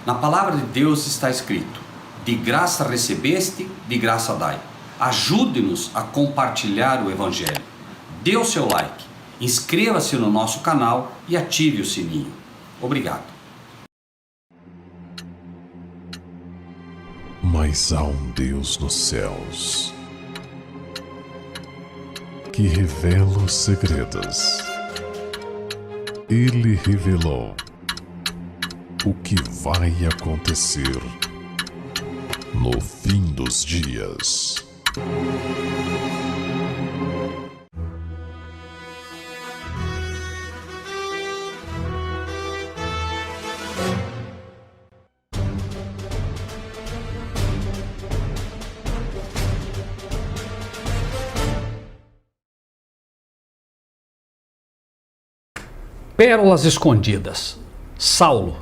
Na palavra de Deus está escrito: de graça recebeste, de graça dai. Ajude-nos a compartilhar o Evangelho. Dê o seu like, inscreva-se no nosso canal e ative o sininho. Obrigado. Mas há um Deus nos céus que revela os segredos. Ele revelou o que vai acontecer no fim dos dias. Pérolas escondidas. Saulo,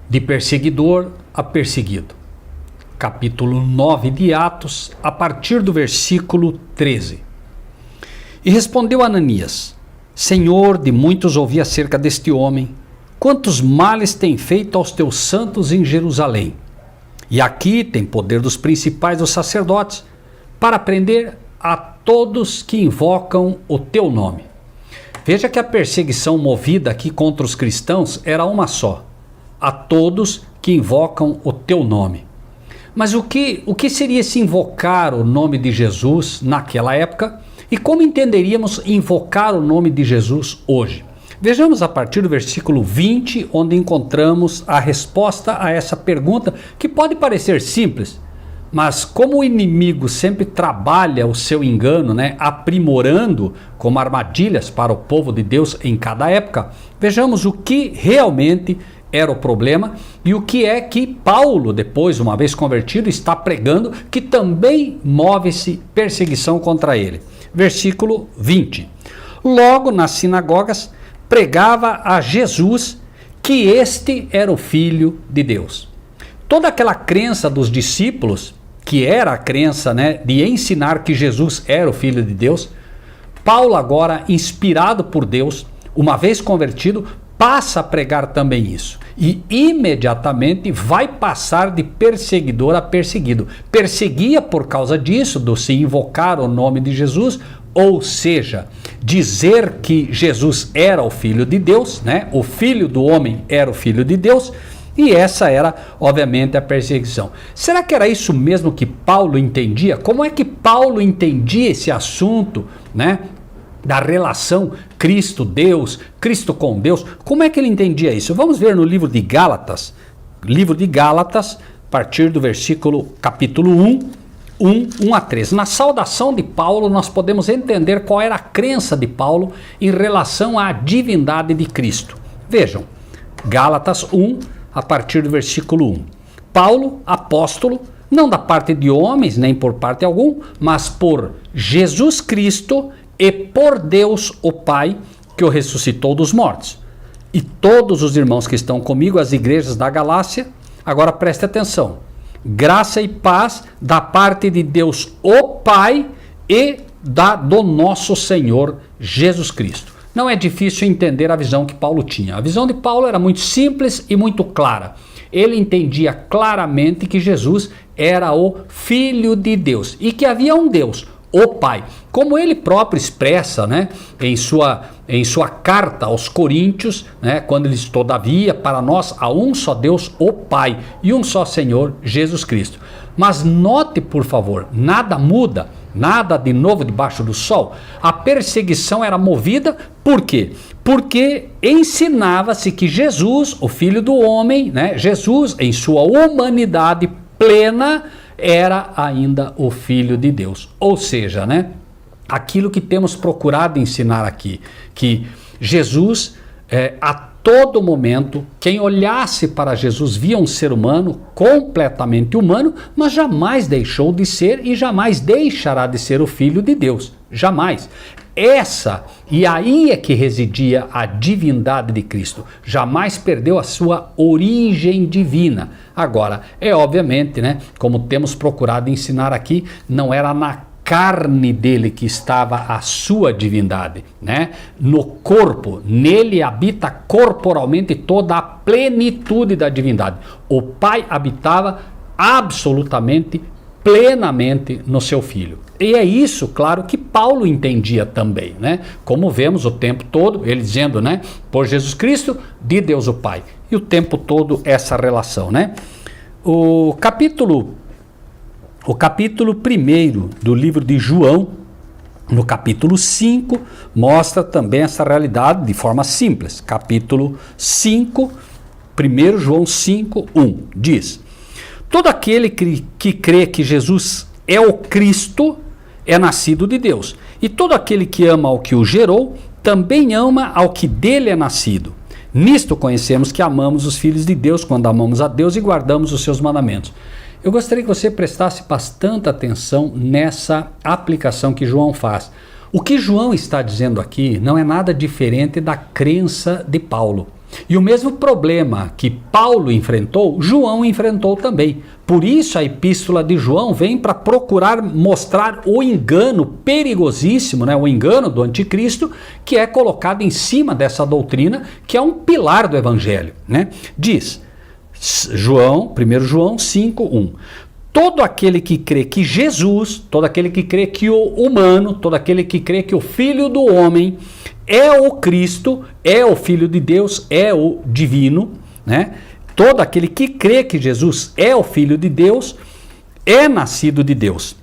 de perseguidor a perseguido. Capítulo 9 de Atos, a partir do versículo 13. E respondeu Ananias: Senhor, de muitos ouvi acerca deste homem, quantos males tem feito aos teus santos em Jerusalém. E aqui tem poder dos principais dos sacerdotes, para prender a todos que invocam o teu nome. Veja que a perseguição movida aqui contra os cristãos era uma só: a todos que invocam o teu nome. Mas o que seria esse invocar o nome de Jesus naquela época? E como entenderíamos invocar o nome de Jesus hoje? Vejamos a partir do versículo 20, onde encontramos a resposta a essa pergunta, que pode parecer simples, mas como o inimigo sempre trabalha o seu engano, aprimorando como armadilhas para o povo de Deus em cada época, vejamos o que realmente era o problema e o que é que Paulo, depois, uma vez convertido, está pregando, que também move-se perseguição contra ele. Versículo 20. Logo nas sinagogas pregava a Jesus que este era o Filho de Deus. Toda aquela crença dos discípulos, que era a crença de ensinar que Jesus era o Filho de Deus, Paulo agora, inspirado por Deus, uma vez convertido, passa a pregar também isso. E imediatamente vai passar de perseguidor a perseguido. Perseguia por causa disso, do se invocar o nome de Jesus, ou seja, dizer que Jesus era o Filho de Deus, o Filho do homem era o Filho de Deus, e essa era, obviamente, a perseguição. Será que era isso mesmo que Paulo entendia? Como é que Paulo entendia esse assunto, da relação Cristo-Deus, Cristo com Deus? Como é que ele entendia isso? Vamos ver no livro de Gálatas, a partir do versículo capítulo 1 a 13. Na saudação de Paulo, nós podemos entender qual era a crença de Paulo em relação à divindade de Cristo. Vejam, Gálatas 1, a partir do versículo 1. Paulo, apóstolo, não da parte de homens, nem por parte algum, mas por Jesus Cristo e por Deus o Pai, que o ressuscitou dos mortos. E todos os irmãos que estão comigo, as igrejas da Galácia, agora preste atenção. Graça e paz da parte de Deus o Pai e do nosso Senhor Jesus Cristo. Não é difícil entender a visão que Paulo tinha. A visão de Paulo era muito simples e muito clara. Ele entendia claramente que Jesus era o Filho de Deus e que havia um Deus, o Pai. Como ele próprio expressa em sua carta aos Coríntios, quando ele diz: todavia, para nós há um só Deus, o Pai, e um só Senhor, Jesus Cristo. Mas note, por favor, nada muda, nada de novo debaixo do sol. A perseguição era movida por quê? Porque ensinava-se que Jesus, o Filho do homem, Jesus em sua humanidade plena, era ainda o Filho de Deus. Ou seja, aquilo que temos procurado ensinar aqui, que Jesus, a todo momento, quem olhasse para Jesus via um ser humano, completamente humano, mas jamais deixou de ser e jamais deixará de ser o Filho de Deus. Jamais. E aí é que residia a divindade de Cristo. Jamais perdeu a sua origem divina. Agora, obviamente, como temos procurado ensinar aqui, não era na carne dele que estava a sua divindade, né? No corpo, nele habita corporalmente toda a plenitude da divindade. O Pai habitava absolutamente, plenamente no seu Filho. E é isso, claro, que Paulo entendia também, né? Como vemos o tempo todo, ele dizendo, né? Por Jesus Cristo, de Deus o Pai. E o tempo todo essa relação, né? O capítulo 1 do livro de João, no capítulo 5, mostra também essa realidade de forma simples. Capítulo 5, 1 João 5, 1, diz: todo aquele que crê que Jesus é o Cristo é nascido de Deus. E todo aquele que ama ao que o gerou, também ama ao que dele é nascido. Nisto conhecemos que amamos os filhos de Deus, quando amamos a Deus e guardamos os seus mandamentos. Eu gostaria que você prestasse bastante atenção nessa aplicação que João faz. O que João está dizendo aqui não é nada diferente da crença de Paulo. E o mesmo problema que Paulo enfrentou, João enfrentou também. Por isso a epístola de João vem para procurar mostrar o engano perigosíssimo, né? O engano do anticristo, que é colocado em cima dessa doutrina, que é um pilar do evangelho, né? Diz 1 João 5, 1. Todo aquele que crê que Jesus, todo aquele que crê que o humano, todo aquele que crê que o Filho do Homem é o Cristo, é o Filho de Deus, é o divino, né? Todo aquele que crê que Jesus é o Filho de Deus, é nascido de Deus.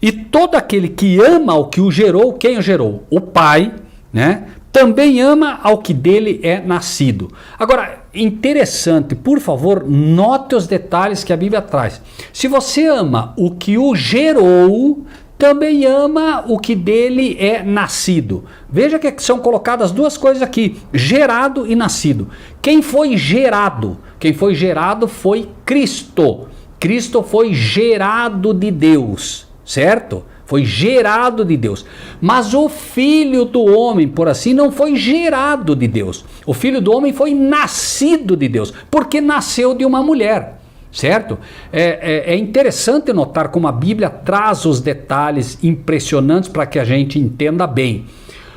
E todo aquele que ama ao que o gerou, quem o gerou? O Pai, né? Também ama ao que dele é nascido. Agora, interessante, por favor, note os detalhes que a Bíblia traz. Se você ama o que o gerou, também ama o que dele é nascido. Veja que são colocadas duas coisas aqui, gerado e nascido. Quem foi gerado? Quem foi gerado foi Cristo. Cristo foi gerado de Deus, certo? Foi gerado de Deus. Mas o Filho do Homem, por assim, não foi gerado de Deus. O Filho do Homem foi nascido de Deus, porque nasceu de uma mulher. Certo? É interessante notar como a Bíblia traz os detalhes impressionantes para que a gente entenda bem.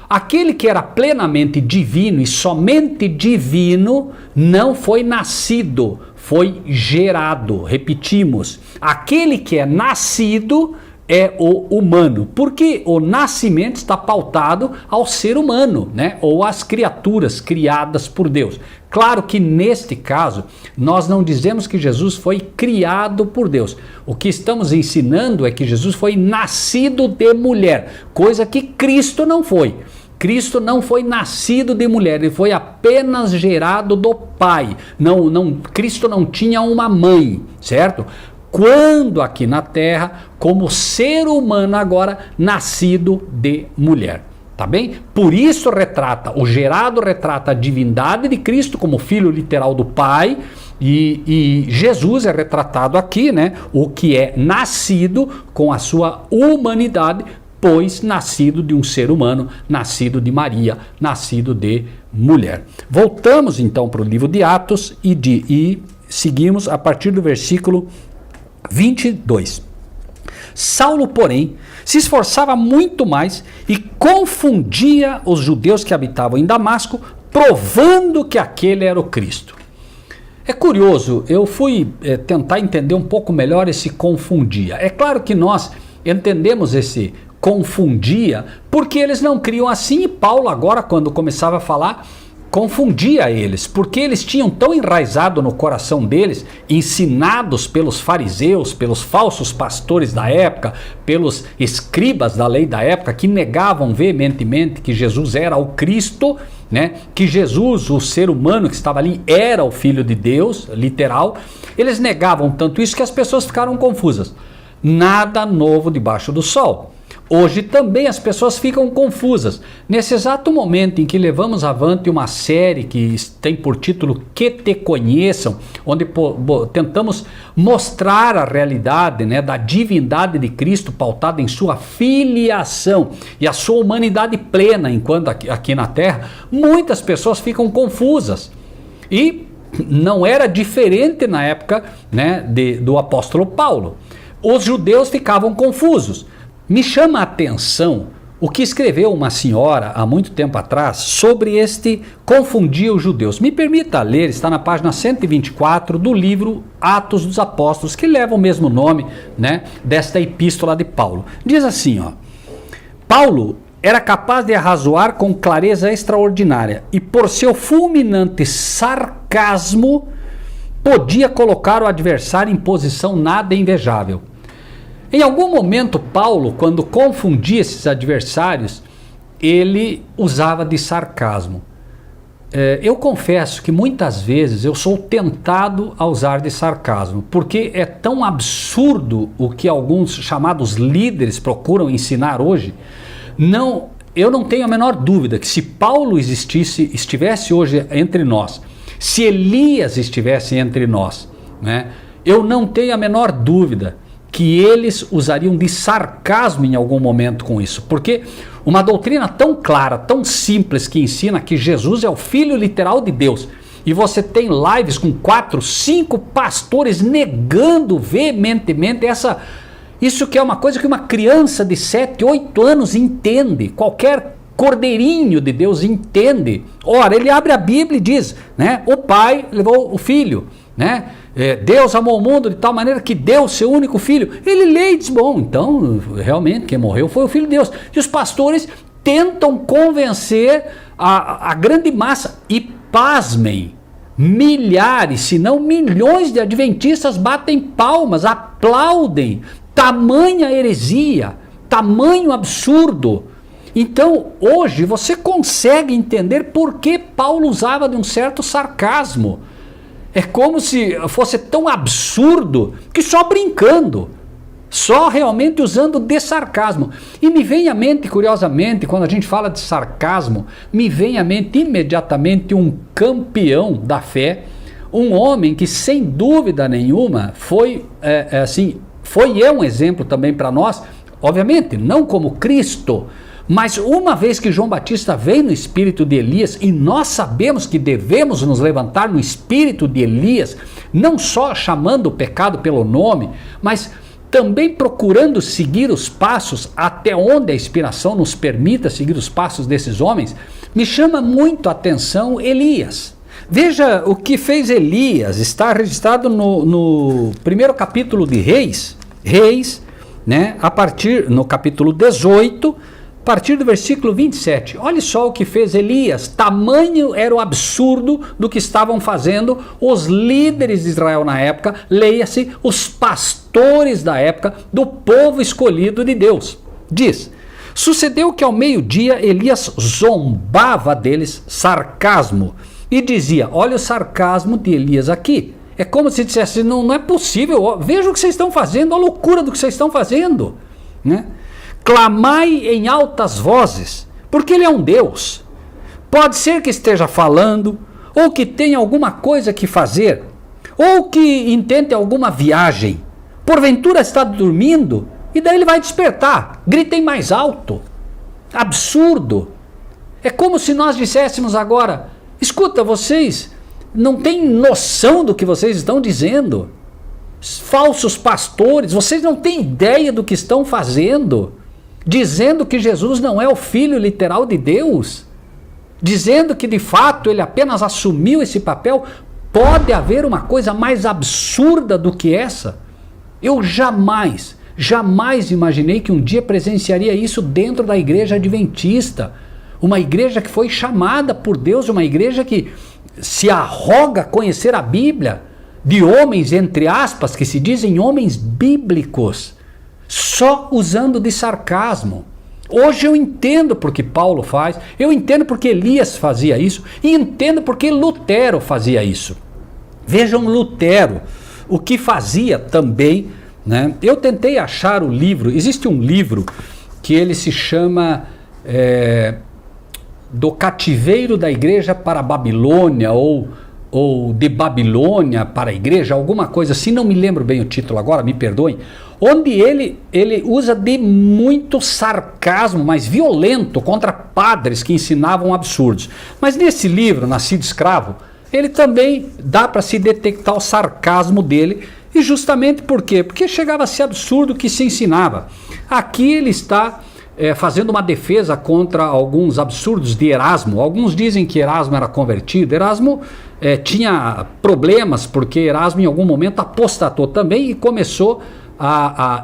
Aquele que era plenamente divino e somente divino não foi nascido, foi gerado. Repetimos, aquele que é nascido é o humano, porque o nascimento está pautado ao ser humano, né? Ou às criaturas criadas por Deus. Claro que neste caso, nós não dizemos que Jesus foi criado por Deus. O que estamos ensinando é que Jesus foi nascido de mulher, coisa que Cristo não foi. Cristo não foi nascido de mulher, ele foi apenas gerado do Pai. Cristo não tinha uma mãe, certo? Quando aqui na terra, como ser humano agora, nascido de mulher. Tá bem? Por isso o gerado retrata a divindade de Cristo como filho literal do Pai, e Jesus é retratado aqui, né? O que é nascido com a sua humanidade, pois nascido de um ser humano, nascido de Maria, nascido de mulher. Voltamos então para o livro de Atos e seguimos a partir do versículo 22. Saulo, porém, se esforçava muito mais e confundia os judeus que habitavam em Damasco, provando que aquele era o Cristo. É curioso, eu fui tentar entender um pouco melhor esse confundia. É claro que nós entendemos esse confundia porque eles não criam assim, e Paulo agora, quando começava a falar, confundia eles, porque eles tinham tão enraizado no coração deles, ensinados pelos fariseus, pelos falsos pastores da época, pelos escribas da lei da época, que negavam veementemente que Jesus era o Cristo, né? Que Jesus, o ser humano que estava ali, era o Filho de Deus, literal. Eles negavam tanto isso que as pessoas ficaram confusas. Nada novo debaixo do sol. Hoje também as pessoas ficam confusas. Nesse exato momento em que levamos avante uma série que tem por título Que Te Conheçam, onde tentamos mostrar a realidade, né, da divindade de Cristo pautada em sua filiação e a sua humanidade plena enquanto aqui na Terra, muitas pessoas ficam confusas. E não era diferente na época, né, do apóstolo Paulo. Os judeus ficavam confusos. Me chama a atenção o que escreveu uma senhora há muito tempo atrás sobre este confundir os judeus. Me permita ler, está na página 124 do livro Atos dos Apóstolos, que leva o mesmo nome, né, desta epístola de Paulo. Diz assim, ó: Paulo era capaz de arrazoar com clareza extraordinária e por seu fulminante sarcasmo podia colocar o adversário em posição nada invejável. Em algum momento, Paulo, quando confundia esses adversários, ele usava de sarcasmo. Eu confesso que muitas vezes eu sou tentado a usar de sarcasmo, porque é tão absurdo o que alguns chamados líderes procuram ensinar hoje. Eu não tenho a menor dúvida que se Paulo estivesse hoje entre nós, se Elias estivesse entre nós, né, eu não tenho a menor dúvida que eles usariam de sarcasmo em algum momento com isso, porque uma doutrina tão clara, tão simples, que ensina que Jesus é o Filho literal de Deus, e você tem lives com 4, 5 pastores negando veementemente isso, que é uma coisa que uma criança de 7, 8 anos entende, qualquer cordeirinho de Deus entende. Ora, ele abre a Bíblia e diz, né, o Pai levou o Filho, né? Deus amou o mundo de tal maneira que deu o seu único filho. Ele lê e diz, bom, então realmente quem morreu foi o Filho de Deus. E os pastores tentam convencer a grande massa, e pasmem, milhares, se não milhões de adventistas batem palmas, aplaudem. Tamanha heresia, tamanho absurdo. Então hoje você consegue entender por que Paulo usava de um certo sarcasmo. É como se fosse tão absurdo que só brincando, só realmente usando de sarcasmo. E me vem à mente, curiosamente, quando a gente fala de sarcasmo, me vem à mente imediatamente um campeão da fé, um homem que sem dúvida nenhuma foi um exemplo também para nós, obviamente não como Cristo, mas uma vez que João Batista veio no espírito de Elias, e nós sabemos que devemos nos levantar no espírito de Elias, não só chamando o pecado pelo nome, mas também procurando seguir os passos até onde a inspiração nos permita seguir os passos desses homens, me chama muito a atenção Elias. Veja o que fez Elias, está registrado no primeiro capítulo de Reis, né, no capítulo 18, a partir do versículo 27, olha só o que fez Elias. Tamanho era o absurdo do que estavam fazendo os líderes de Israel na época, leia-se, os pastores da época, do povo escolhido de Deus. Diz, sucedeu que ao meio-dia Elias zombava deles, sarcasmo, e dizia, olha o sarcasmo de Elias aqui. É como se dissesse, não é possível, veja o que vocês estão fazendo, a loucura do que vocês estão fazendo, né? Clamai em altas vozes, porque ele é um Deus. Pode ser que esteja falando, ou que tenha alguma coisa que fazer, ou que intente alguma viagem. Porventura está dormindo, e daí ele vai despertar. Gritem mais alto. Absurdo. É como se nós disséssemos agora, escuta, vocês não têm noção do que vocês estão dizendo. Falsos pastores, vocês não têm ideia do que estão fazendo. Dizendo que Jesus não é o Filho literal de Deus, dizendo que de fato ele apenas assumiu esse papel. Pode haver uma coisa mais absurda do que essa? Eu jamais imaginei que um dia presenciaria isso dentro da igreja adventista, uma igreja que foi chamada por Deus, uma igreja que se arroga conhecer a Bíblia, de homens, entre aspas, que se dizem homens bíblicos, só usando de sarcasmo. Hoje eu entendo porque Paulo faz, eu entendo porque Elias fazia isso, e entendo porque Lutero fazia isso. Vejam Lutero, o que fazia também, né? Eu tentei achar o livro, existe um livro que ele se chama Do Cativeiro da Igreja para a Babilônia, ou de Babilônia para a Igreja, alguma coisa assim, não me lembro bem o título agora, me perdoem, onde ele usa de muito sarcasmo, mas violento, contra padres que ensinavam absurdos. Mas nesse livro, Nascido Escravo, ele também dá para se detectar o sarcasmo dele, E justamente por quê? Porque chegava a ser absurdo o que se ensinava. Aqui ele está fazendo uma defesa contra alguns absurdos de Erasmo. Alguns dizem que Erasmo era convertido. Erasmo tinha problemas porque Erasmo em algum momento apostatou também e começou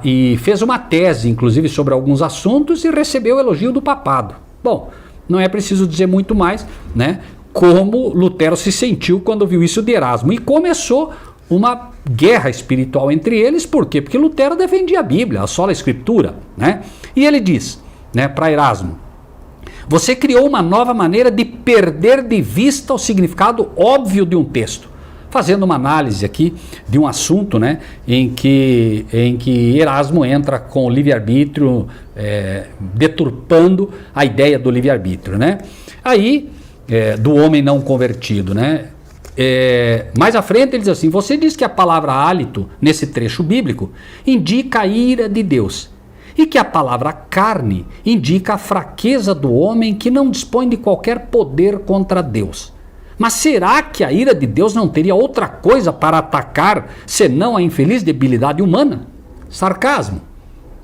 e fez uma tese, inclusive, sobre alguns assuntos e recebeu o elogio do papado. Bom, não é preciso dizer muito mais, né? Como Lutero se sentiu quando viu isso de Erasmo. E começou uma guerra espiritual entre eles. Por quê? Porque Lutero defendia a Bíblia, a sola Escritura, né? E ele diz, né, para Erasmo: você criou uma nova maneira de perder de vista o significado óbvio de um texto. Fazendo uma análise aqui de um assunto, né, em que Erasmo entra com o livre-arbítrio, deturpando a ideia do livre-arbítrio, né? Aí, do homem não convertido, né? Mais à frente ele diz assim: você diz que a palavra hálito, nesse trecho bíblico, indica a ira de Deus, e que a palavra carne indica a fraqueza do homem que não dispõe de qualquer poder contra Deus. Mas será que a ira de Deus não teria outra coisa para atacar senão a infeliz debilidade humana? Sarcasmo.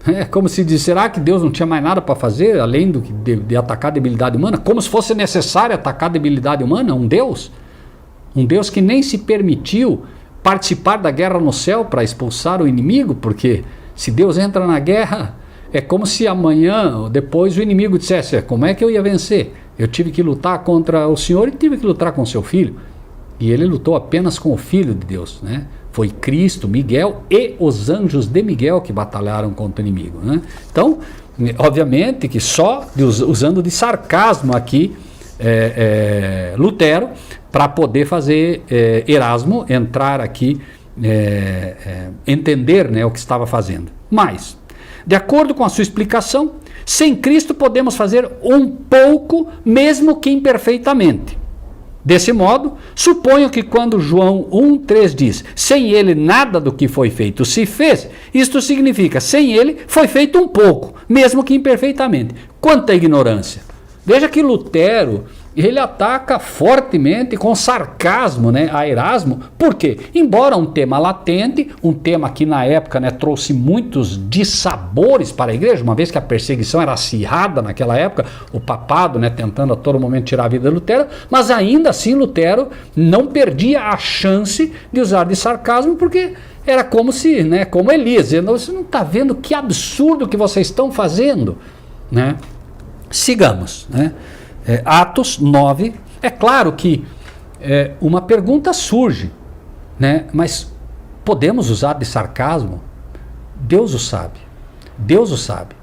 É como se diz: será que Deus não tinha mais nada para fazer além de atacar a debilidade humana? Como se fosse necessário atacar a debilidade humana? Um Deus que nem se permitiu participar da guerra no céu para expulsar o inimigo, porque se Deus entra na guerra, é como se amanhã ou depois o inimigo dissesse: como é que eu ia vencer? Eu tive que lutar contra o Senhor e tive que lutar com o seu filho. E ele lutou apenas com o Filho de Deus, né? Foi Cristo, Miguel e os anjos de Miguel que batalharam contra o inimigo, né? Então, obviamente que só usando de sarcasmo aqui Lutero, para poder fazer Erasmo entrar aqui, entender, né, o que estava fazendo. Mas, de acordo com a sua explicação, sem Cristo podemos fazer um pouco, mesmo que imperfeitamente. Desse modo, suponho que quando João 1,3 diz: sem ele nada do que foi feito se fez, isto significa: sem ele foi feito um pouco, mesmo que imperfeitamente. Quanta ignorância! Veja que Lutero, ele ataca fortemente, com sarcasmo, né, a Erasmo. Por quê? Embora um tema latente, um tema que na época, né, trouxe muitos dissabores para a igreja, uma vez que a perseguição era acirrada naquela época, o papado, né, tentando a todo momento tirar a vida de Lutero, mas ainda assim Lutero não perdia a chance de usar de sarcasmo, porque era como se, né, como Elias, dizendo: você não está vendo que absurdo que vocês estão fazendo, né? Sigamos, né? Atos 9, é claro que uma pergunta surge, né? Mas podemos usar de sarcasmo? Deus o sabe, Deus o sabe.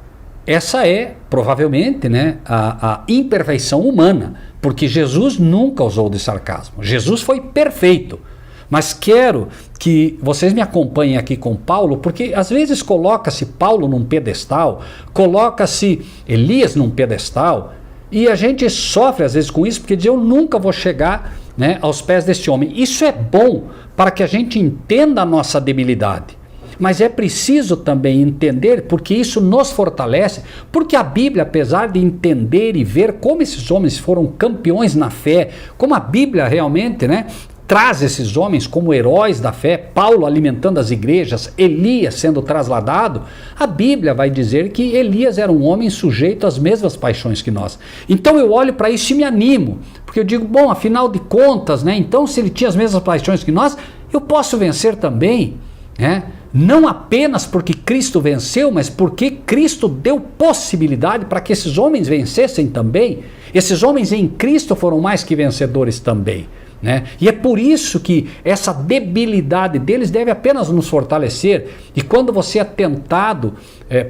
Essa é provavelmente, né, a imperfeição humana, porque Jesus nunca usou de sarcasmo. Jesus foi perfeito. Mas quero que vocês me acompanhem aqui com Paulo, porque às vezes coloca-se Paulo num pedestal, coloca-se Elias num pedestal, e a gente sofre às vezes com isso, porque diz: eu nunca vou chegar, né, aos pés desse homem. Isso é bom para que a gente entenda a nossa debilidade, mas é preciso também entender, porque isso nos fortalece, porque a Bíblia, apesar de entender e ver como esses homens foram campeões na fé, como a Bíblia realmente, né, traz esses homens como heróis da fé, Paulo alimentando as igrejas, Elias sendo trasladado, a Bíblia vai dizer que Elias era um homem sujeito às mesmas paixões que nós. Então eu olho para isso e me animo, porque eu digo: bom, afinal de contas, né, então se ele tinha as mesmas paixões que nós, eu posso vencer também, né? Não apenas porque Cristo venceu, mas porque Cristo deu possibilidade para que esses homens vencessem também. Esses homens em Cristo foram mais que vencedores também, né? E é por isso que essa debilidade deles deve apenas nos fortalecer. E quando você é tentado,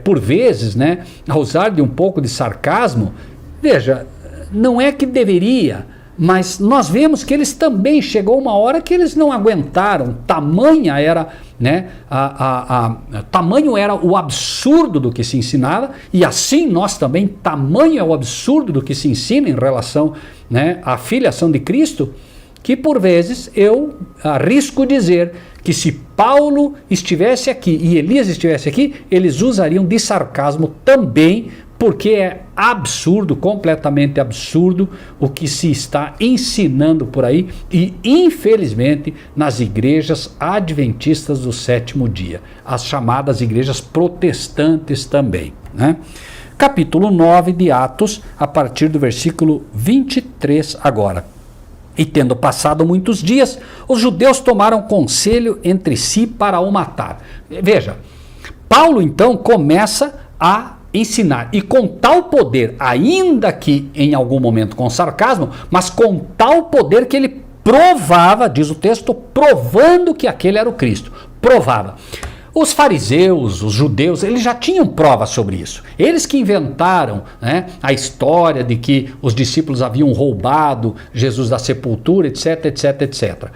por vezes, né, a usar de um pouco de sarcasmo, veja, não é que deveria, mas nós vemos que eles também, chegou uma hora que eles não aguentaram, tamanha era, né, tamanho era o absurdo do que se ensinava, e assim nós também, tamanho é o absurdo do que se ensina em relação, né, à filiação de Cristo, que por vezes eu arrisco dizer que se Paulo estivesse aqui e Elias estivesse aqui, eles usariam de sarcasmo também porque é absurdo, completamente absurdo o que se está ensinando por aí e infelizmente nas igrejas adventistas do sétimo dia, as chamadas igrejas protestantes também, né? Capítulo 9 de Atos, a partir do versículo 23 agora. E tendo passado muitos dias, os judeus tomaram conselho entre si para o matar. Veja, Paulo então começa a ensinar, e com tal poder, ainda que em algum momento com sarcasmo, mas com tal poder que ele provava, diz o texto, provando que aquele era o Cristo. Provava. Os fariseus, os judeus, eles já tinham prova sobre isso. Eles que inventaram, né, a história de que os discípulos haviam roubado Jesus da sepultura, etc, etc, etc.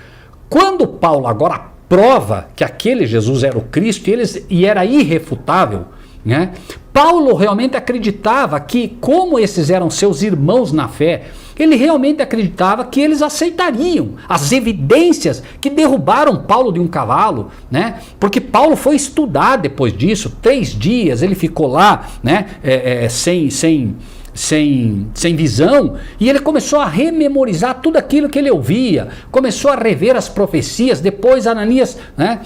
Quando Paulo agora prova que aquele Jesus era o Cristo e era irrefutável, né, Paulo realmente acreditava que, como esses eram seus irmãos na fé, ele realmente acreditava que eles aceitariam as evidências que derrubaram Paulo de um cavalo, né? Porque Paulo foi estudar depois disso, 3 dias ele ficou lá, né? Sem visão, e ele começou a rememorizar tudo aquilo que ele ouvia, começou a rever as profecias. Depois Ananias, né,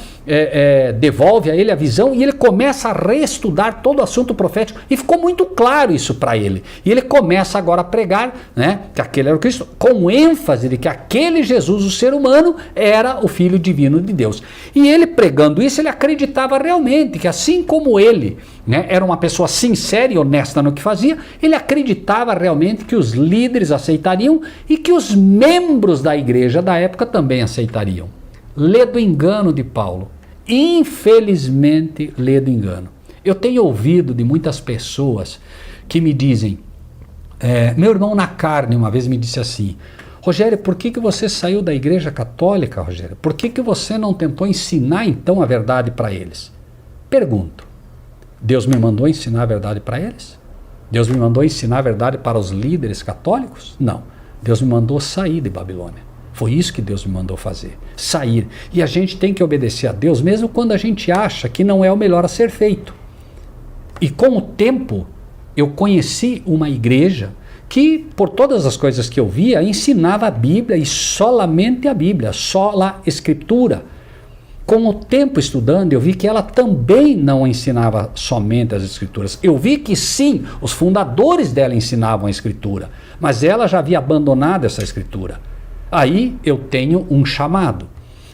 devolve a ele a visão e ele começa a reestudar todo o assunto profético, e ficou muito claro isso para ele, e ele começa agora a pregar, né, que aquele era o Cristo, com ênfase de que aquele Jesus, o ser humano, era o Filho divino de Deus. E ele pregando isso, ele acreditava realmente que, assim como ele, né, era uma pessoa sincera e honesta no que fazia, ele acreditava realmente que os líderes aceitariam e que os membros da igreja da época também aceitariam. Lê do engano de Paulo. Infelizmente, lê do engano. Eu tenho ouvido de muitas pessoas que me dizem, meu irmão na carne uma vez me disse assim: Rogério, por que você saiu da igreja católica, Rogério? Por que você não tentou ensinar então a verdade para eles? Pergunto, Deus me mandou ensinar a verdade para eles? Deus me mandou ensinar a verdade para os líderes católicos? Não. Deus me mandou sair de Babilônia. Foi isso que Deus me mandou fazer, sair. E a gente tem que obedecer a Deus, mesmo quando a gente acha que não é o melhor a ser feito. E com o tempo, eu conheci uma igreja que, por todas as coisas que eu via, ensinava a Bíblia e solamente a Bíblia, sola Escritura. Com o tempo estudando, eu vi que ela também não ensinava somente as Escrituras. Eu vi que sim, os fundadores dela ensinavam a Escritura, mas ela já havia abandonado essa Escritura. Aí eu tenho um chamado.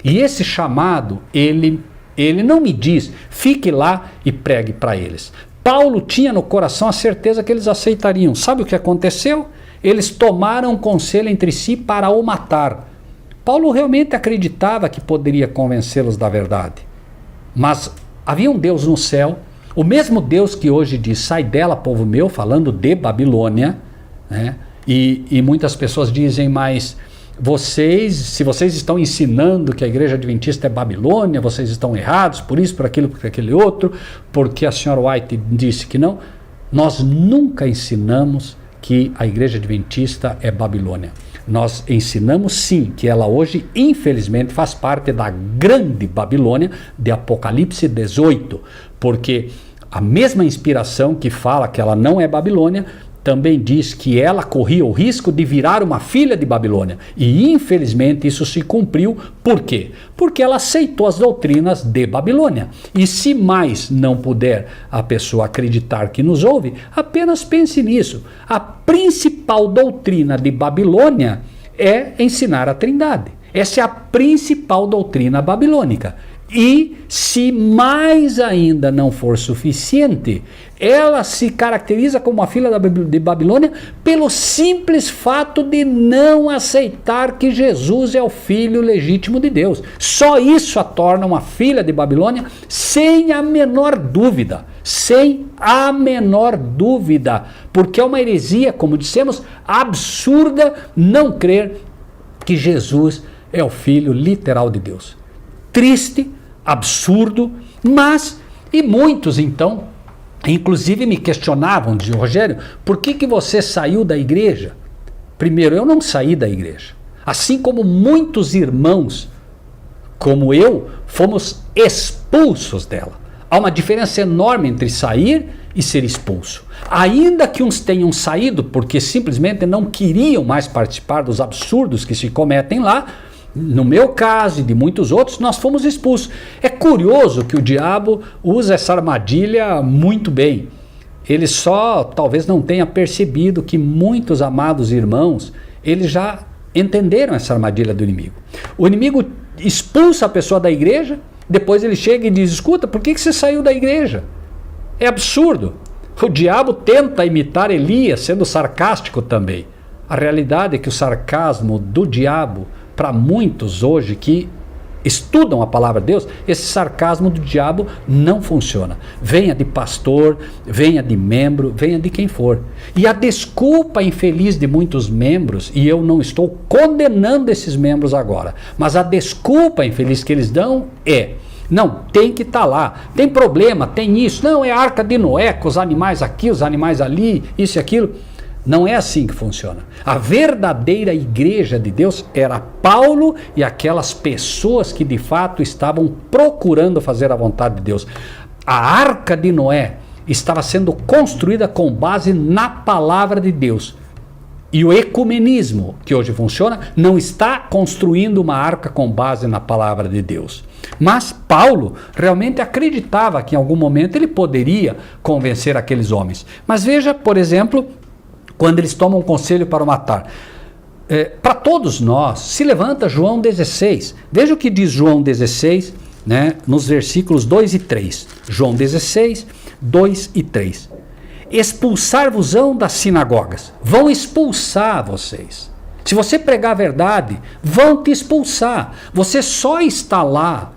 E esse chamado, ele não me diz, fique lá e pregue para eles. Paulo tinha no coração a certeza que eles aceitariam. Sabe o que aconteceu? Eles tomaram conselho entre si para o matar. Paulo realmente acreditava que poderia convencê-los da verdade. Mas havia um Deus no céu, o mesmo Deus que hoje diz, sai dela, povo meu, falando de Babilônia, né? E muitas pessoas dizem, mas se vocês estão ensinando que a igreja adventista é Babilônia, vocês estão errados, por isso, por aquilo, por aquele outro, porque a senhora White disse que não. Nós nunca ensinamos que a igreja adventista é Babilônia. Nós ensinamos sim que ela hoje, infelizmente, faz parte da grande Babilônia de Apocalipse 18, porque a mesma inspiração que fala que ela não é Babilônia, também diz que ela corria o risco de virar uma filha de Babilônia. E infelizmente isso se cumpriu. Por quê? Porque ela aceitou as doutrinas de Babilônia. E se mais não puder a pessoa acreditar que nos ouve, apenas pense nisso. A principal doutrina de Babilônia é ensinar a Trindade. Essa é a principal doutrina babilônica. E se mais ainda não for suficiente, ela se caracteriza como a filha de Babilônia pelo simples fato de não aceitar que Jesus é o filho legítimo de Deus. Só isso a torna uma filha de Babilônia sem a menor dúvida. Sem a menor dúvida. Porque é uma heresia, como dissemos, absurda não crer que Jesus é o filho literal de Deus. Triste, absurdo, mas, e muitos então, inclusive me questionavam, diziam, Rogério, por que você saiu da igreja? Primeiro, eu não saí da igreja, assim como muitos irmãos, como eu, fomos expulsos dela. Há uma diferença enorme entre sair e ser expulso. Ainda que uns tenham saído porque simplesmente não queriam mais participar dos absurdos que se cometem lá, no meu caso e de muitos outros, nós fomos expulsos. É curioso que o diabo usa essa armadilha muito bem. Ele só talvez não tenha percebido que muitos amados irmãos, eles já entenderam essa armadilha do inimigo. O inimigo expulsa a pessoa da igreja, depois ele chega e diz: escuta, por que você saiu da igreja? É absurdo. O diabo tenta imitar Elias, sendo sarcástico também. A realidade é que o sarcasmo do diabo, para muitos hoje que estudam a palavra de Deus, esse sarcasmo do diabo não funciona. Venha de pastor, venha de membro, venha de quem for. E a desculpa infeliz de muitos membros, e eu não estou condenando esses membros agora, mas a desculpa infeliz que eles dão é: não, tem que estar lá, tem problema, tem isso, não, é a arca de Noé, com os animais aqui, os animais ali, isso e aquilo. Não é assim que funciona. A verdadeira igreja de Deus era Paulo e aquelas pessoas que de fato estavam procurando fazer a vontade de Deus. A arca de Noé estava sendo construída com base na palavra de Deus. E o ecumenismo, que hoje funciona, não está construindo uma arca com base na palavra de Deus. Mas Paulo realmente acreditava que em algum momento ele poderia convencer aqueles homens. Mas veja, por exemplo, quando eles tomam conselho para o matar. Para todos nós, se levanta João 16. Veja o que diz João 16, né, nos versículos 2 e 3. João 16, 2 e 3. Expulsar-vos-ão das sinagogas. Vão expulsar vocês. Se você pregar a verdade, vão te expulsar. Você só está lá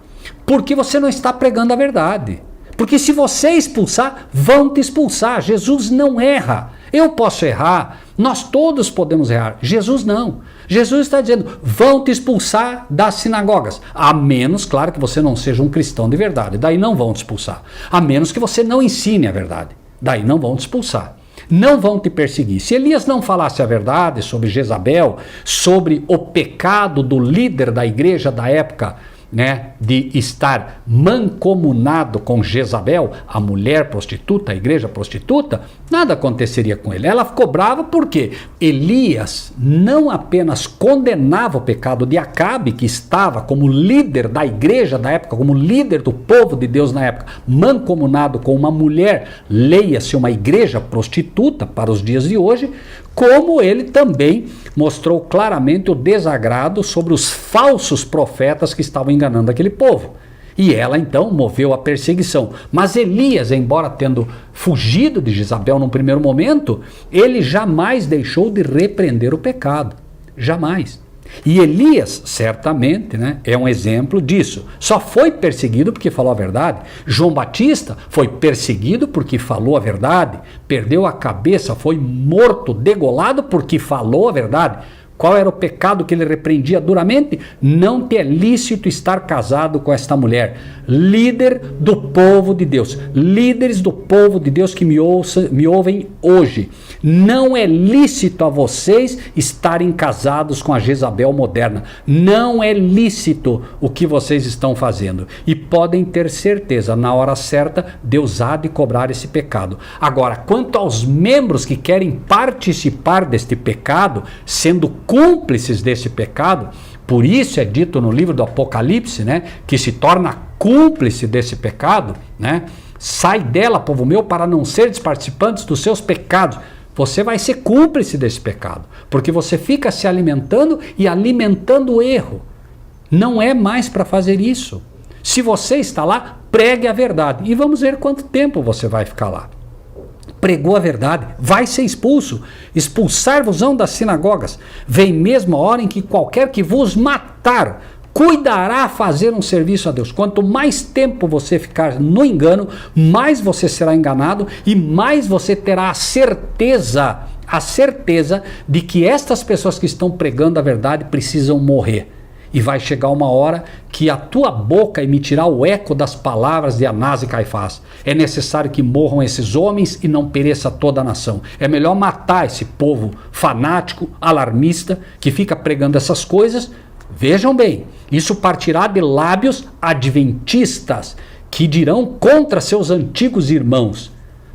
porque você não está pregando a verdade. Porque se você expulsar, vão te expulsar. Jesus não erra. Eu posso errar, nós todos podemos errar. Jesus não. Jesus está dizendo: vão te expulsar das sinagogas. A menos, claro, que você não seja um cristão de verdade. Daí não vão te expulsar. A menos que você não ensine a verdade. Daí não vão te expulsar. Não vão te perseguir. Se Elias não falasse a verdade sobre Jezabel, sobre o pecado do líder da igreja da época, né, de estar mancomunado com Jezabel, a mulher prostituta, a igreja prostituta, nada aconteceria com ele. Ela ficou brava porque Elias não apenas condenava o pecado de Acabe, que estava como líder da igreja da época, como líder do povo de Deus na época, mancomunado com uma mulher, leia-se uma igreja prostituta para os dias de hoje, como ele também mostrou claramente o desagrado sobre os falsos profetas que estavam enganando aquele povo. E ela então moveu a perseguição. Mas Elias, embora tendo fugido de Jezabel num primeiro momento, ele jamais deixou de repreender o pecado. Jamais. E Elias, certamente, né, é um exemplo disso. Só foi perseguido porque falou a verdade. João Batista foi perseguido porque falou a verdade. Perdeu a cabeça, foi morto, degolado porque falou a verdade. Qual era o pecado que ele repreendia duramente? Não te é lícito estar casado com esta mulher. Líder do povo de Deus. Líderes do povo de Deus que me ouvem hoje. Não é lícito a vocês estarem casados com a Jezabel moderna. Não é lícito o que vocês estão fazendo. E podem ter certeza, na hora certa, Deus há de cobrar esse pecado. Agora, quanto aos membros que querem participar deste pecado, sendo cúmplices desse pecado, por isso é dito no livro do Apocalipse, né, que se torna cúmplice desse pecado, né? Sai dela, povo meu, para não seres participantes dos seus pecados. Você vai ser cúmplice desse pecado, porque você fica se alimentando e alimentando o erro. Não é mais para fazer isso. Se você está lá, pregue a verdade. E vamos ver quanto tempo você vai ficar lá. Pregou a verdade, vai ser expulso. Expulsar-vos-ão das sinagogas. Vem mesmo a hora em que qualquer que vos matar cuidará a fazer um serviço a Deus. Quanto mais tempo você ficar no engano, mais você será enganado e mais você terá a certeza de que estas pessoas que estão pregando a verdade precisam morrer. E vai chegar uma hora que a tua boca emitirá o eco das palavras de Anás e Caifás. É necessário que morram esses homens e não pereça toda a nação. É melhor matar esse povo fanático, alarmista, que fica pregando essas coisas. Vejam bem, isso partirá de lábios adventistas, que dirão contra seus antigos irmãos.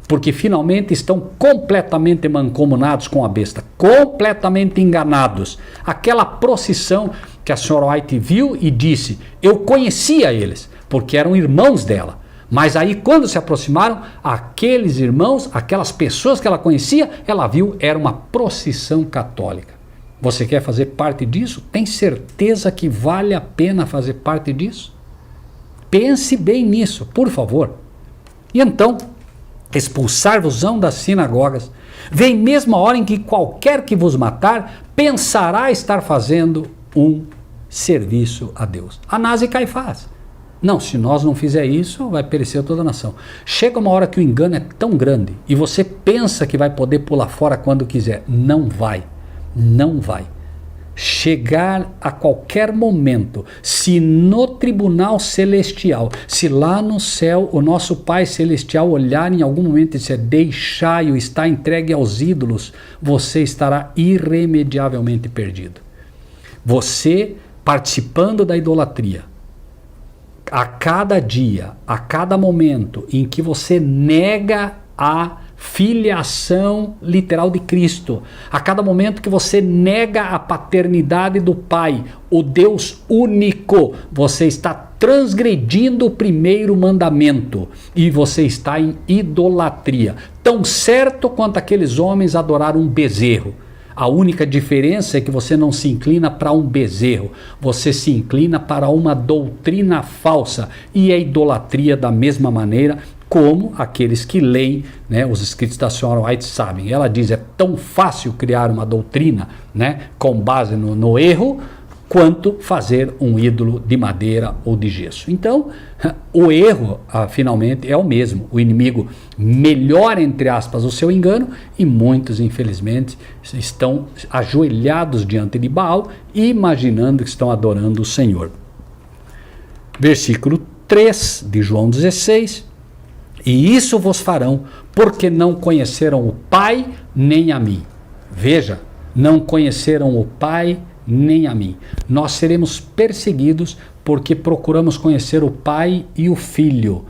porque finalmente estão completamente mancomunados com a besta, completamente enganados. Aquela procissão que a senhora White viu e disse, eu conhecia eles, porque eram irmãos dela. Mas aí quando se aproximaram, aqueles irmãos, aquelas pessoas que ela conhecia, ela viu, era uma procissão católica. Você quer fazer parte disso? Tem certeza que vale a pena fazer parte disso? Pense bem nisso, por favor. E então, expulsar-vos-ão das sinagogas. Vem mesmo a hora em que qualquer que vos matar, pensará estar fazendo um serviço a Deus. Anás e Caifás. Não, se nós não fizer isso, vai perecer toda a nação. Chega uma hora que o engano é tão grande e você pensa que vai poder pular fora quando quiser. Não vai. Não vai. Chegar a qualquer momento, se no tribunal celestial, se lá no céu o nosso Pai Celestial olhar em algum momento e disser, deixai-o, está entregue aos ídolos, você estará irremediavelmente perdido. Você participando da idolatria, a cada dia, a cada momento em que você nega a filiação literal de Cristo, a cada momento que você nega a paternidade do Pai, o Deus único, você está transgredindo o primeiro mandamento e você está em idolatria, tão certo quanto aqueles homens adoraram um bezerro. A única diferença é que você não se inclina para um bezerro, você se inclina para uma doutrina falsa, e é idolatria da mesma maneira como aqueles que leem, né, os escritos da senhora White sabem. Ela diz, é tão fácil criar uma doutrina, né, com base no erro, quanto fazer um ídolo de madeira ou de gesso. Então, o erro, finalmente, é o mesmo. O inimigo melhora, entre aspas, o seu engano, e muitos, infelizmente, estão ajoelhados diante de Baal, imaginando que estão adorando o Senhor. Versículo 3 de João 16. E isso vos farão, porque não conheceram o Pai nem a mim. Veja, não conheceram o Pai nem a mim. Nós seremos perseguidos porque procuramos conhecer o Pai e o Filho.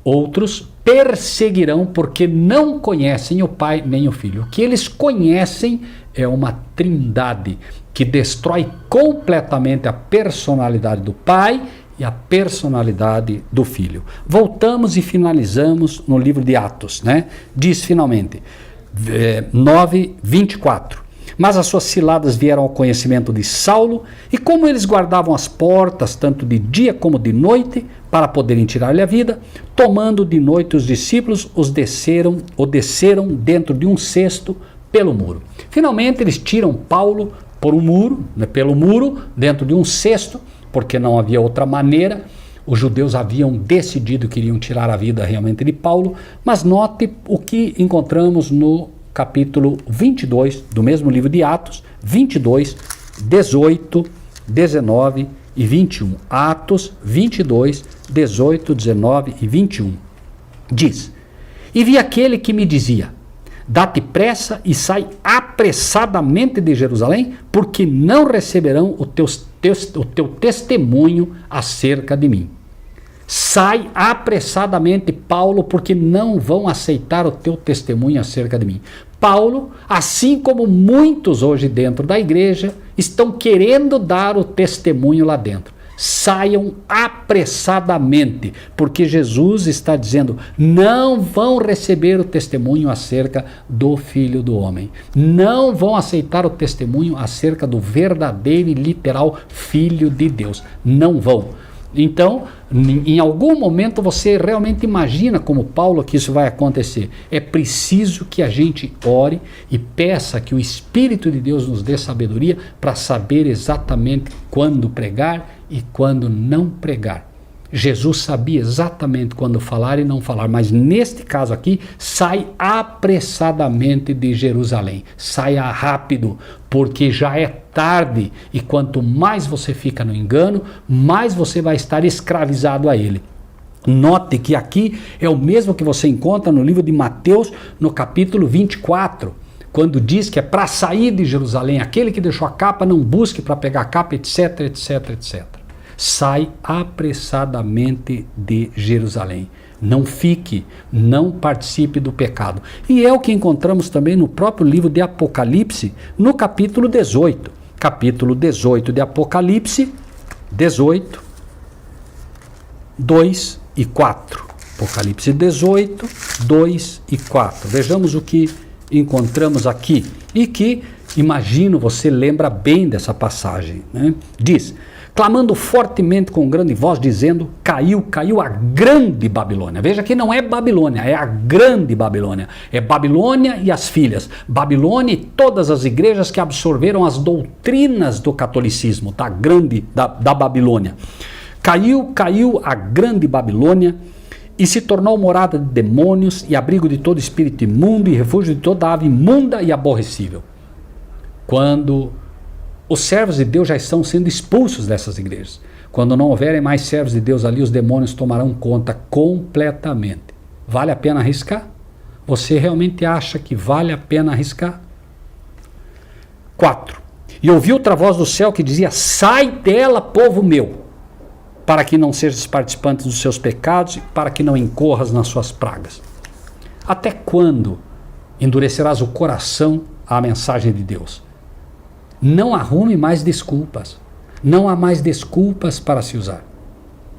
Outros perseguirão porque não conhecem o Pai nem o Filho. O que eles conhecem é uma trindade que destrói completamente a personalidade do Pai e a personalidade do Filho. Voltamos e finalizamos no livro de Atos, né? Diz finalmente, 9:24. Mas as suas ciladas vieram ao conhecimento de Saulo, e como eles guardavam as portas, tanto de dia como de noite, para poderem tirar-lhe a vida, tomando de noite os discípulos, o desceram dentro de um cesto pelo muro. Finalmente eles tiram Paulo por um muro, né, pelo muro, dentro de um cesto, porque não havia outra maneira. Os judeus haviam decidido que iriam tirar a vida realmente de Paulo, mas note o que encontramos no capítulo 22 do mesmo livro de Atos, 22, 18, 19 e 21. Atos 22, 18, 19 e 21. Diz, e vi aquele que me dizia, dá-te pressa e sai apressadamente de Jerusalém, porque não receberão o teu testemunho acerca de mim. Sai apressadamente, Paulo, porque não vão aceitar o teu testemunho acerca de mim. Paulo, assim como muitos hoje dentro da igreja, estão querendo dar o testemunho lá dentro. Saiam apressadamente, porque Jesus está dizendo, não vão receber o testemunho acerca do Filho do Homem. Não vão aceitar o testemunho acerca do verdadeiro e literal Filho de Deus. Não vão. Então, em algum momento você realmente imagina como Paulo que isso vai acontecer. É preciso que a gente ore e peça que o Espírito de Deus nos dê sabedoria para saber exatamente quando pregar e quando não pregar. Jesus sabia exatamente quando falar e não falar, mas neste caso aqui, sai apressadamente de Jerusalém. Saia rápido, porque já é tarde, e quanto mais você fica no engano, mais você vai estar escravizado a ele. Note que aqui é o mesmo que você encontra no livro de Mateus, no capítulo 24, quando diz que é para sair de Jerusalém, aquele que deixou a capa não busque para pegar a capa, etc, etc, etc. Sai apressadamente de Jerusalém. Não fique, não participe do pecado. E é o que encontramos também no próprio livro de Apocalipse, no capítulo 18. Capítulo 18 de Apocalipse, 18, 2 e 4. Apocalipse 18, 2 e 4. Vejamos o que encontramos aqui. E que, imagino, você lembra bem dessa passagem, né? Diz: clamando fortemente com grande voz, dizendo: caiu, caiu a grande Babilônia. Veja que não é Babilônia, é a grande Babilônia. É Babilônia e as filhas. Babilônia e todas as igrejas que absorveram as doutrinas do catolicismo, da Babilônia. Caiu, caiu a grande Babilônia, e se tornou morada de demônios e abrigo de todo espírito imundo e refúgio de toda ave imunda e aborrecível. Quando os servos de Deus já estão sendo expulsos dessas igrejas, quando não houverem mais servos de Deus ali, os demônios tomarão conta completamente. Vale a pena arriscar? Você realmente acha que vale a pena arriscar? 4. E ouvi outra voz do céu que dizia: sai dela, povo meu, para que não sejas participante dos seus pecados e para que não incorras nas suas pragas. Até quando endurecerás o coração à mensagem de Deus? Não arrume mais desculpas. Não há mais desculpas para se usar.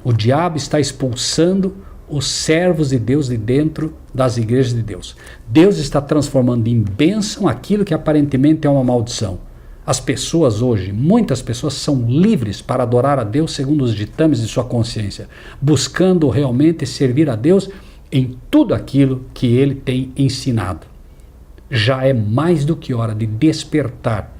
O diabo está expulsando os servos de Deus de dentro das igrejas de Deus. Deus está transformando em bênção aquilo que aparentemente é uma maldição. As pessoas hoje, muitas pessoas são livres para adorar a Deus segundo os ditames de sua consciência, buscando realmente servir a Deus em tudo aquilo que Ele tem ensinado. Já é mais do que hora de despertar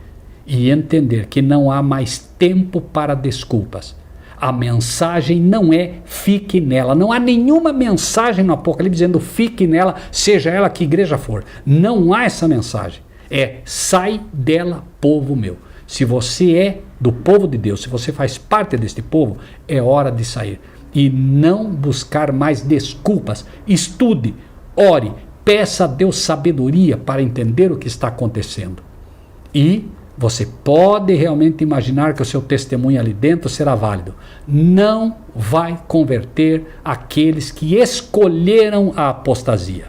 e entender que não há mais tempo para desculpas. A mensagem não é fique nela. Não há nenhuma mensagem no Apocalipse dizendo fique nela, seja ela que igreja for. Não há essa mensagem. É sai dela, povo meu. Se você é do povo de Deus, se você faz parte deste povo, é hora de sair. E não buscar mais desculpas. Estude, ore, peça a Deus sabedoria para entender o que está acontecendo. E você pode realmente imaginar que o seu testemunho ali dentro será válido. Não vai converter aqueles que escolheram a apostasia.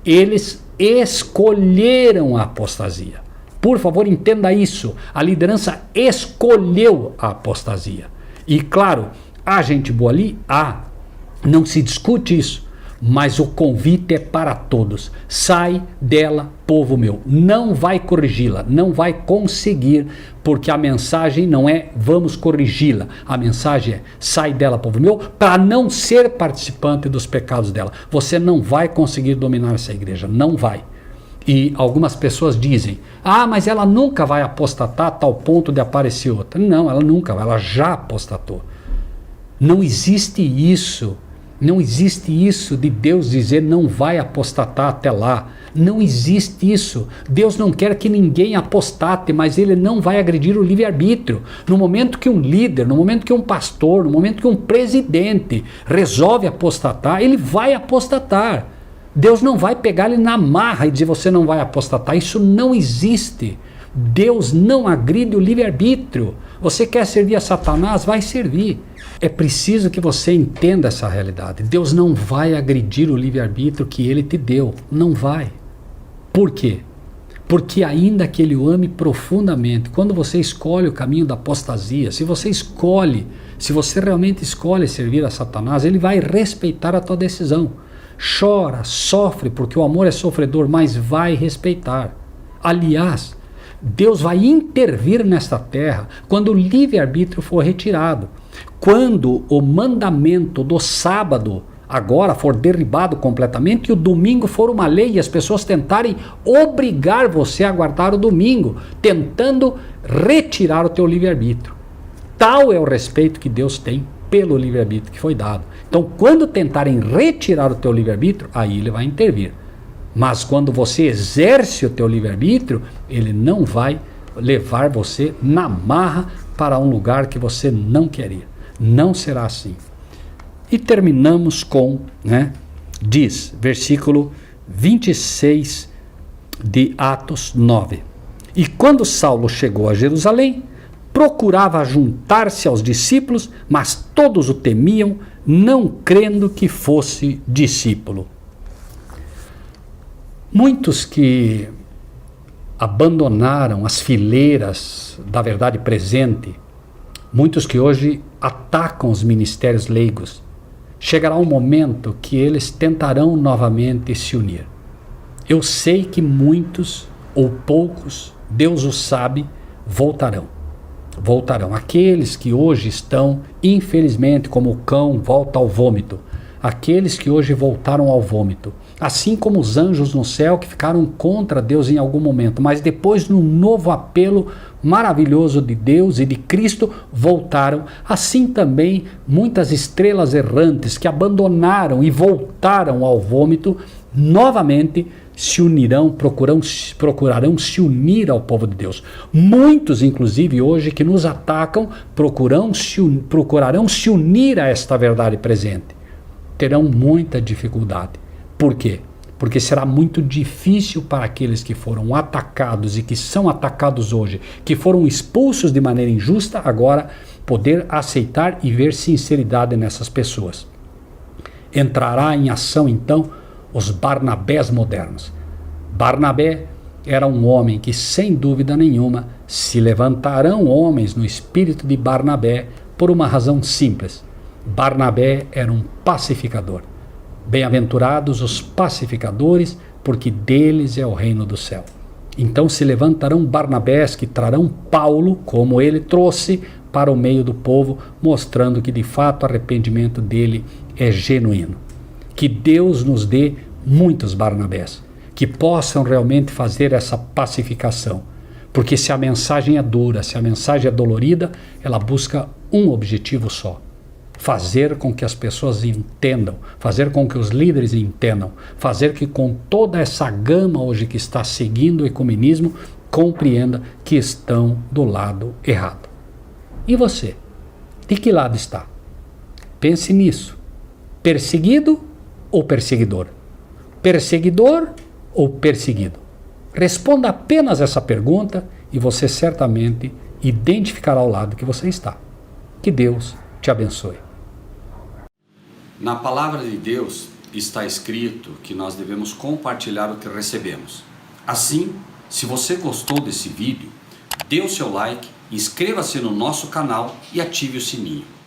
Eles escolheram a apostasia. Por favor, entenda isso. A liderança escolheu a apostasia. E claro, há gente boa ali? Há. Não se discute isso. Mas o convite é para todos. Sai dela, povo meu. Não vai corrigi-la, não vai conseguir, porque a mensagem não é vamos corrigi-la. A mensagem é sai dela, povo meu, para não ser participante dos pecados dela. Você não vai conseguir dominar essa igreja, não vai. E algumas pessoas dizem: mas ela nunca vai apostatar a tal ponto de aparecer outra. Não, ela nunca vai, ela já apostatou. Não existe isso. Não existe isso de Deus dizer não vai apostatar até lá. Não existe isso. Deus não quer que ninguém apostate, mas Ele não vai agredir o livre-arbítrio. No momento que um líder, no momento que um pastor, no momento que um presidente resolve apostatar, ele vai apostatar. Deus não vai pegar ele na marra e dizer você não vai apostatar. Isso não existe. Deus não agride o livre-arbítrio. Você quer servir a Satanás? Vai servir. É preciso que você entenda essa realidade. Deus não vai agredir o livre-arbítrio que Ele te deu. Não vai. Por quê? Porque ainda que Ele o ame profundamente, quando você escolhe o caminho da apostasia, se você realmente escolhe servir a Satanás, Ele vai respeitar a tua decisão. Chora, sofre, porque o amor é sofredor, mas vai respeitar. Aliás, Deus vai intervir nesta terra quando o livre-arbítrio for retirado. Quando o mandamento do sábado agora for derribado completamente e o domingo for uma lei e as pessoas tentarem obrigar você a guardar o domingo, tentando retirar o teu livre-arbítrio. Tal é o respeito que Deus tem pelo livre-arbítrio que foi dado. Então, quando tentarem retirar o teu livre-arbítrio, aí Ele vai intervir. Mas quando você exerce o teu livre-arbítrio, Ele não vai levar você na marra para um lugar que você não quer ir. Não será assim. E terminamos com, diz, versículo 26 de Atos 9. E quando Saulo chegou a Jerusalém, procurava juntar-se aos discípulos, mas todos o temiam, não crendo que fosse discípulo. Muitos que abandonaram as fileiras da verdade presente, muitos que hoje atacam os ministérios leigos, chegará um momento que eles tentarão novamente se unir. Eu sei que muitos ou poucos, Deus o sabe, voltarão. Aqueles que hoje estão, infelizmente, como o cão volta ao vômito. Aqueles que hoje voltaram ao vômito. Assim como os anjos no céu que ficaram contra Deus em algum momento, mas depois, num novo apelo maravilhoso de Deus e de Cristo, voltaram. Assim também muitas estrelas errantes que abandonaram e voltaram ao vômito, novamente se unirão, procurarão se unir ao povo de Deus. Muitos, inclusive, hoje que nos atacam, procurarão se unir a esta verdade presente. Terão muita dificuldade. Por quê? Porque será muito difícil para aqueles que foram atacados e que são atacados hoje, que foram expulsos de maneira injusta, agora poder aceitar e ver sinceridade nessas pessoas. Entrará em ação então os Barnabés modernos. Barnabé era um homem que, sem dúvida nenhuma, se levantarão homens no espírito de Barnabé por uma razão simples. Barnabé era um pacificador. Bem-aventurados os pacificadores, porque deles é o reino do céu. Então se levantarão Barnabés que trarão Paulo, como ele trouxe, para o meio do povo, mostrando que de fato o arrependimento dele é genuíno. Que Deus nos dê muitos Barnabés, que possam realmente fazer essa pacificação. Porque se a mensagem é dura, se a mensagem é dolorida, ela busca um objetivo só: fazer com que as pessoas entendam, fazer com que os líderes entendam, fazer que com toda essa gama hoje que está seguindo o ecumenismo, compreenda que estão do lado errado. E você? De que lado está? Pense nisso. Perseguido ou perseguidor? Perseguidor ou perseguido? Responda apenas essa pergunta e você certamente identificará o lado que você está. Que Deus te abençoe. Na palavra de Deus está escrito que nós devemos compartilhar o que recebemos. Assim, se você gostou desse vídeo, dê o seu like, inscreva-se no nosso canal e ative o sininho.